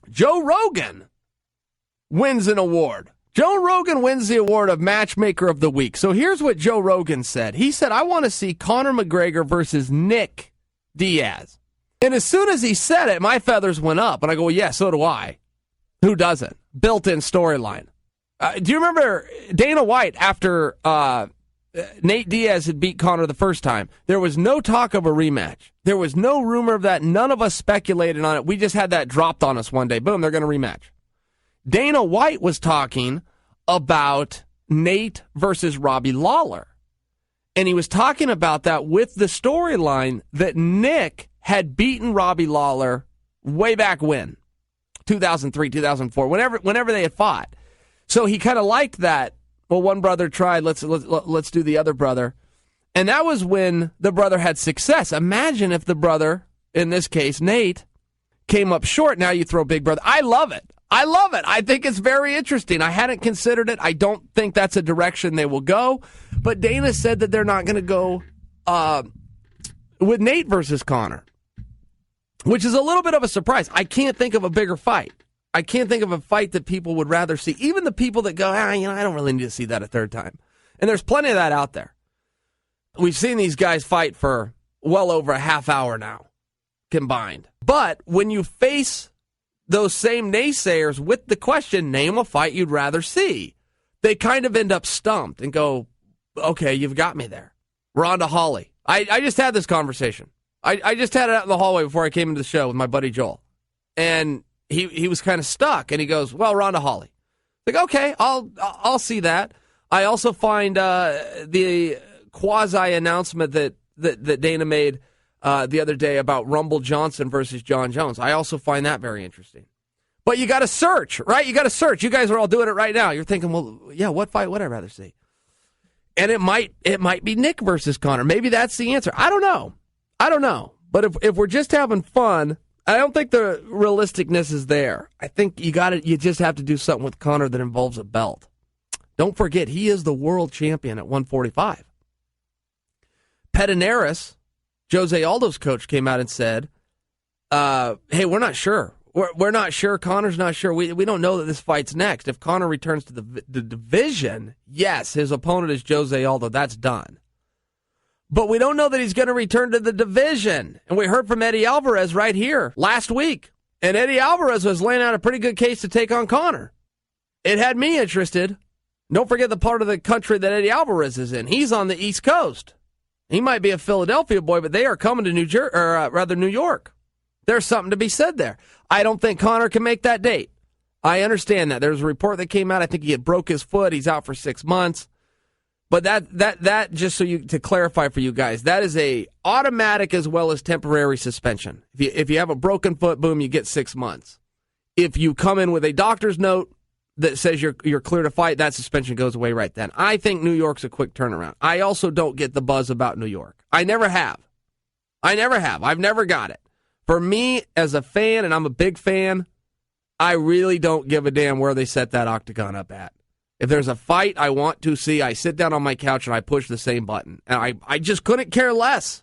Joe Rogan wins an award. Joe Rogan wins the award of Matchmaker of the Week. So here's what Joe Rogan said. He said, I want to see Conor McGregor versus Nick Diaz. And as soon as he said it, my feathers went up. And I go, well, yeah, so do I. Who doesn't? Built-in storyline. Do you remember Dana White after Nate Diaz had beat Conor the first time? There was no talk of a rematch. There was no rumor of that. None of us speculated on it. We just had that dropped on us one day. Boom, they're going to rematch. Dana White was talking about Nate versus Robbie Lawler. And he was talking about that with the storyline that Nick had beaten Robbie Lawler way back when, 2003, 2004, whenever they had fought. So he kind of liked that. Well, one brother tried, let's do the other brother. And that was when the brother had success. Imagine if the brother, in this case, Nate, came up short. Now you throw Big Brother. I love it. I think it's very interesting. I hadn't considered it. I don't think that's a direction they will go. But Dana said that they're not going to go with Nate versus Conor, which is a little bit of a surprise. I can't think of a bigger fight. I can't think of a fight that people would rather see. Even the people that go, I don't really need to see that a third time. And there's plenty of that out there. We've seen these guys fight for well over a half hour now, combined. But when you face those same naysayers with the question, name a fight you'd rather see, they kind of end up stumped and go, okay, you've got me there. Ronda Hawley. I just had this conversation. I just had it out in the hallway before I came into the show with my buddy Joel. And he was kind of stuck, and he goes, well, Ronda Hawley. Like, okay, I'll see that. I also find the quasi-announcement that Dana made the other day about Rumble Johnson versus John Jones. I also find that very interesting. But you got to search, right? You got to search. You guys are all doing it right now. You're thinking, well, yeah, what fight would I rather see? And it might be Nick versus Conor. Maybe that's the answer. I don't know. But if we're just having fun, I don't think the realisticness is there. I think you just have to do something with Conor that involves a belt. Don't forget, he is the world champion at 145. Pedinaris, Jose Aldo's coach, came out and said, hey, we're not sure. We're not sure. Conor's not sure. We don't know that this fight's next. If Conor returns to the division, yes, his opponent is Jose Aldo. That's done. But we don't know that he's going to return to the division. And we heard from Eddie Alvarez right here last week. And Eddie Alvarez was laying out a pretty good case to take on Conor. It had me interested. Don't forget the part of the country that Eddie Alvarez is in. He's on the East Coast. He might be a Philadelphia boy, but they are coming to New York. There's something to be said there. I don't think Conor can make that date. I understand that. There's a report that came out. I think he had broke his foot. He's out for 6 months. But that just to clarify for you guys, that is a automatic as well as temporary suspension. If you have a broken foot, boom, you get 6 months. If you come in with a doctor's note that says you're clear to fight, that suspension goes away right then. I think New York's a quick turnaround. I also don't get the buzz about New York. I never have. I've never got it. For me, as a fan, and I'm a big fan, I really don't give a damn where they set that octagon up at. If there's a fight I want to see, I sit down on my couch and I push the same button. And I just couldn't care less.